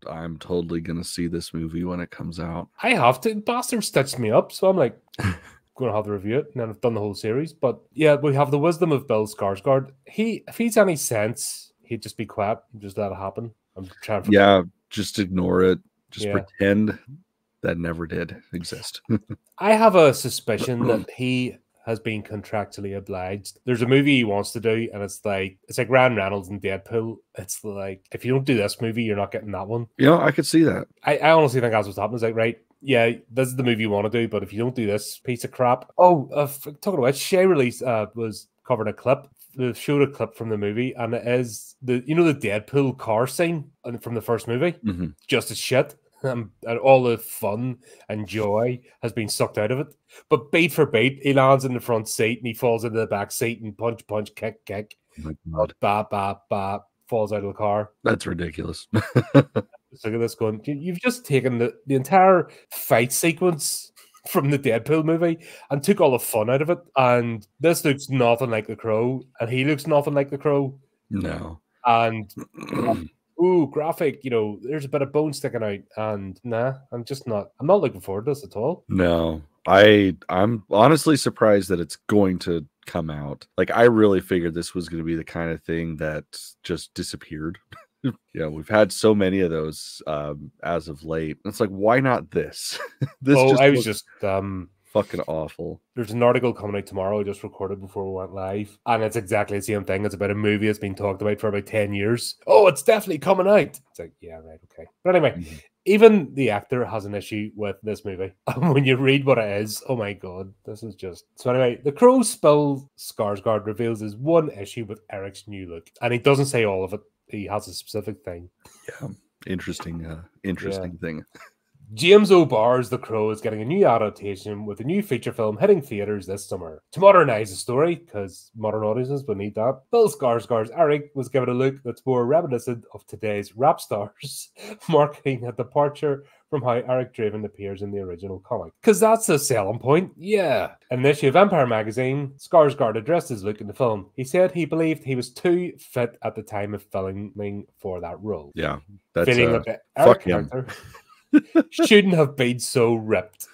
I'm totally gonna see this movie when it comes out. I have to. Bastard stitched me up, so I'm like going to have to review it, and then I've done the whole series. But yeah, we have the wisdom of Bill Skarsgård. If he's any sense, he'd just be quiet and just let it happen. I'm trying to Yeah, just ignore it. Just Yeah. pretend that never did exist. I have a suspicion that he has been contractually obliged. There's a movie he wants to do, and it's like Ryan Reynolds and Deadpool. It's like, if you don't do this movie, you're not getting that one. You know, I could see that. I honestly think that's what's happening. It's like, right, yeah, this is the movie you want to do, but if you don't do this piece of crap. Oh, talking about Shay release was covering a clip. They showed a clip from the movie, and it is the Deadpool car scene from the first movie, just as shit. And all the fun and joy has been sucked out of it. But beat for beat, he lands in the front seat and he falls into the back seat and punch, kick, kick. Oh my God. Ba, falls out of the car. That's ridiculous. Look at this going, you've just taken the entire fight sequence from the Deadpool movie and took all the fun out of it. And this looks nothing like The Crow, and he looks nothing like The Crow. No. And ooh, graphic, there's a bit of bone sticking out, and nah, I'm not looking forward to this at all. No, I'm honestly surprised that it's going to come out. Like, I really figured this was going to be the kind of thing that just disappeared. Yeah, we've had so many of those as of late. It's like, why not this? This fucking awful. There's an article coming out tomorrow I just recorded before we went live, and it's exactly the same thing. It's about a movie that's been talked about for about 10 years. Oh, it's definitely coming out. It's like, yeah, right, okay. But anyway, even the actor has an issue with this movie. When you read what it is, oh my God, this is just... So anyway, The Crow spill Skarsgård reveals his one issue with Eric's new look, and he doesn't say all of it. He has a specific thing. Yeah, interesting thing. James O'Barr's The Crow is getting a new adaptation with a new feature film hitting theaters this summer. To modernize the story, because modern audiences will need that, Bill Skarsgård's Eric was given a look that's more reminiscent of today's rap stars, marking a departure from how Eric Draven appears in the original comic. Because that's a selling point, yeah. In an issue of Empire magazine, Skarsgård addressed his look in the film. He said he believed he was too fit at the time of filming for that role. Yeah, that's feeling that the Eric character shouldn't have been so ripped.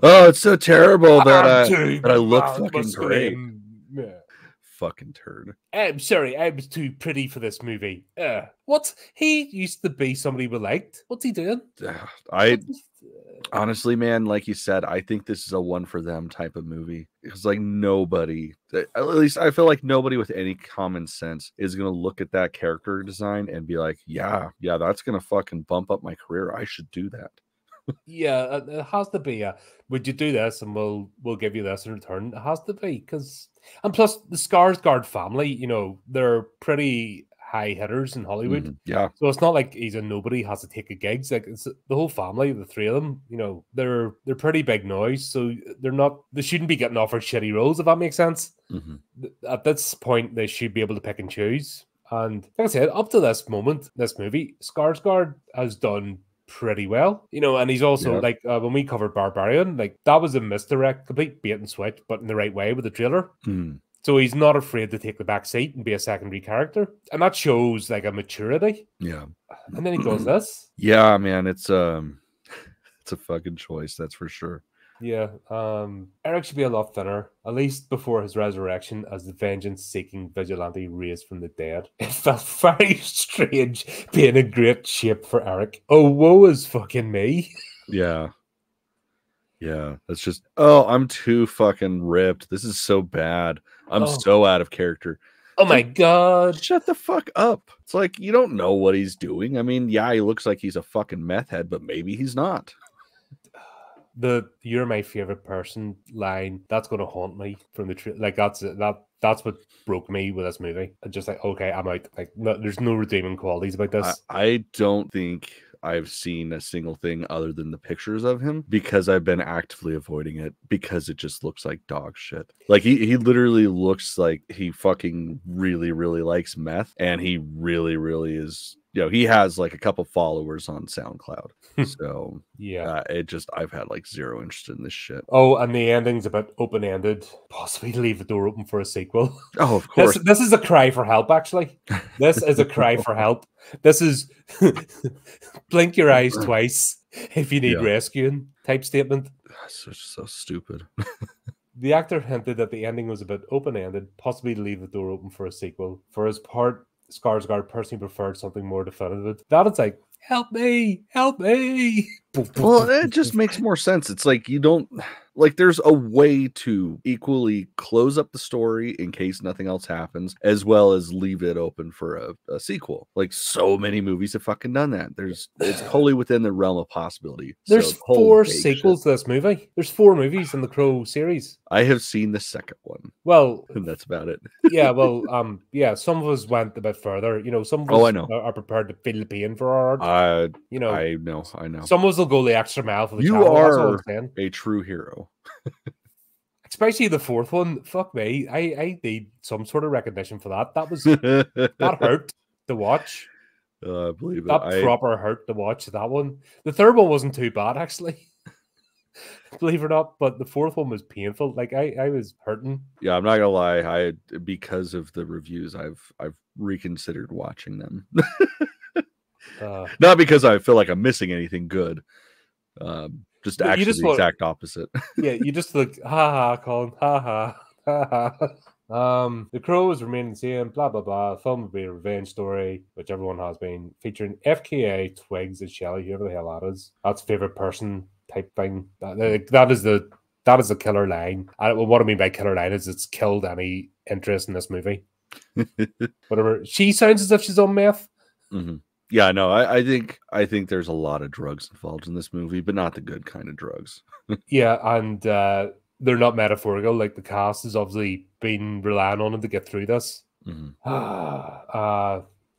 Oh, it's so terrible that I look fucking great. Yeah. Fucking turd. I'm sorry, I was too pretty for this movie. What? He used to be somebody we liked. What's he doing? Honestly, man, like you said, I think this is a one for them type of movie. It's like nobody, at least I feel like nobody with any common sense is going to look at that character design and be like, yeah, that's going to fucking bump up my career. I should do that. Yeah, it has to be. Would you do this and we'll give you this in return? It has to be, because, and plus the Skarsgård family, they're pretty high hitters in Hollywood. Yeah. So it's not like he's a nobody, has to take a gigs. Like, it's the whole family, the three of them, they're pretty big noise. So they shouldn't be getting offered shitty roles, if that makes sense. At this point, they should be able to pick and choose. And like I said, up to this moment, this movie, Skarsgård has done pretty well, and he's also like when we covered Barbarian, like that was a misdirect, complete bait and switch, but in the right way with the trailer. So he's not afraid to take the back seat and be a secondary character, and that shows like a maturity. Yeah. And then he goes this. Yeah, man, it's a fucking choice, that's for sure. Yeah. Eric should be a lot thinner, at least before his resurrection as the vengeance-seeking vigilante raised from the dead. It felt very strange being in great shape for Eric. Oh, woe is fucking me. Yeah. That's just, I'm too fucking ripped. This is so bad. I'm so out of character. Oh my God. Shut the fuck up. It's like, you don't know what he's doing. I mean, yeah, he looks like he's a fucking meth head, but maybe he's not. The "you're my favorite person" line, that's going to haunt me from the like that's what broke me with this movie. I'm just like, okay, I'm out. Like, no, there's no redeeming qualities about this. I don't think I've seen a single thing other than the pictures of him, because I've been actively avoiding it because it just looks like dog shit. Like he literally looks like he fucking really, really likes meth, and he really, really is you know, he has like a couple followers on SoundCloud. So yeah, I've had like zero interest in this shit. Oh, and the ending's a bit open-ended. Possibly leave the door open for a sequel. Oh, of course. This is a cry for help, actually. This is a cry for help. This is blink your eyes twice if you need rescuing type statement. That's so stupid. The actor hinted that the ending was a bit open-ended, possibly to leave the door open for a sequel. For his part, Skarsgård personally preferred something more definitive. That is like, help me, help me. Well, it just makes more sense. It's like you don't like there's a way to equally close up the story in case nothing else happens, as well as leave it open for a sequel. Like so many movies have fucking done that. It's totally within the realm of possibility. There's 4 sequels to this movie. There's 4 movies in the Crow series. I have seen the second one. Well, and that's about it. Yeah, well, yeah, some of us went a bit further. You know, some of us are prepared to feel the pain for our art. You know, I know. Some of us will go the extra mile for the you channel. are a true hero. Especially the 4th one. Fuck me. I need some sort of recognition for that. That was that hurt to watch. I believe it. That proper hurt to watch that one. The 3rd one wasn't too bad, actually. Believe it or not, but the 4th one was painful. Like I was hurting. Yeah, I'm not gonna lie. Because of the reviews, I've reconsidered watching them. Not because I feel like I'm missing anything good. Just actually the exact opposite. Yeah, you just look, ha ha, Colin, ha ha, ha ha. The Crow is remaining the same, blah blah blah. The film will be a revenge story, which everyone has been, featuring FKA, Twigs, and Shelley, whoever the hell that is. That's favorite person type thing. That is the killer line. What I mean by killer line is it's killed any interest in this movie. Whatever. She sounds as if she's on meth. Mm-hmm. Yeah, no, I think there's a lot of drugs involved in this movie, but not the good kind of drugs. Yeah, and they're not metaphorical. Like the cast has obviously been relying on it to get through this. Mm-hmm.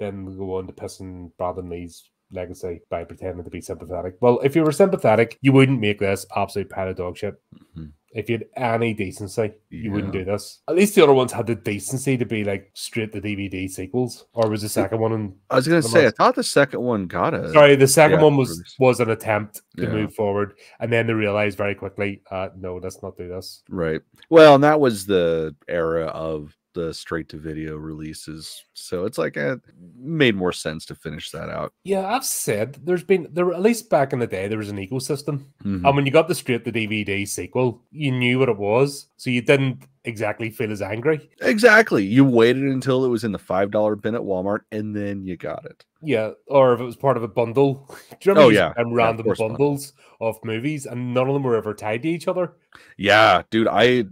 Then we go on to pissing Brandon Lee's legacy by pretending to be sympathetic. Well, if you were sympathetic, you wouldn't make this absolute pile of dog shit. Mm-hmm. If you had any decency, you wouldn't do this. At least the other ones had the decency to be like straight to DVD sequels. Or was the second one? I was going to say, I thought the second one got a... Sorry, the second one was an attempt to move forward. And then they realized very quickly, no, let's not do this. Right. Well, and that was the era of the straight-to-video releases. So it's like it made more sense to finish that out. Yeah, I've said there at least back in the day, there was an ecosystem. Mm-hmm. And when you got the straight-to-DVD sequel, you knew what it was. So you didn't exactly feel as angry. Exactly. You waited until it was in the $5 bin at Walmart, and then you got it. Yeah, or if it was part of a bundle. Do you remember random bundles of movies, and none of them were ever tied to each other? Yeah, dude, I've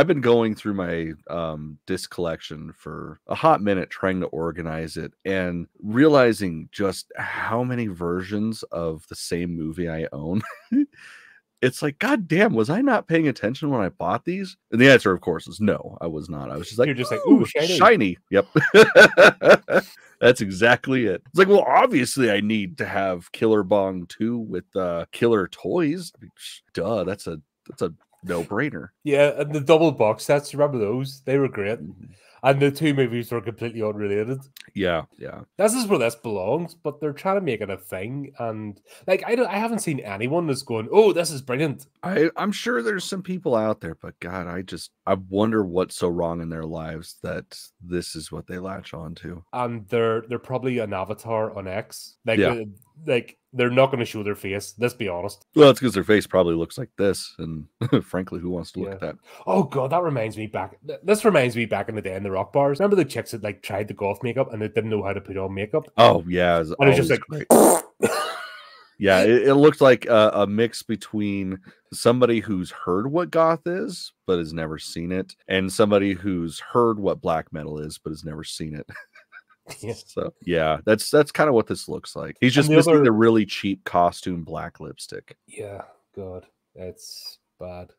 been going through my disc collection for a hot minute trying to organize it and realizing just how many versions of the same movie I own. It's like, God damn, was I not paying attention when I bought these? And the answer, of course, is no, I was not. I was just like, you're just like, ooh, shiny. Yep. That's exactly it. It's like, well, obviously I need to have Killer Bong 2 with killer toys. I mean, duh, that's a no-brainer. Yeah, and the double box sets, remember those? They were great. Mm-hmm. And the 2 movies were completely unrelated. Yeah. This is where this belongs, but they're trying to make it a thing. And like, I haven't seen anyone that's going, oh, this is brilliant. I'm sure there's some people out there, but God, I wonder what's so wrong in their lives that this is what they latch on to. And they're probably an avatar on X. Like they're not going to show their face. Let's be honest. Well, it's because their face probably looks like this, and frankly, who wants to look at that? Oh God, that reminds me back. This reminds me back in the day in the rock bars. Remember the chicks that like tried the golf makeup and they didn't know how to put on makeup? Oh yeah, and it's just like. Yeah, it looked like a mix between somebody who's heard what goth is but has never seen it, and somebody who's heard what black metal is but has never seen it. Yeah. So yeah, that's kind of what this looks like. He's just missing the really cheap costume black lipstick. Yeah, God, it's bad.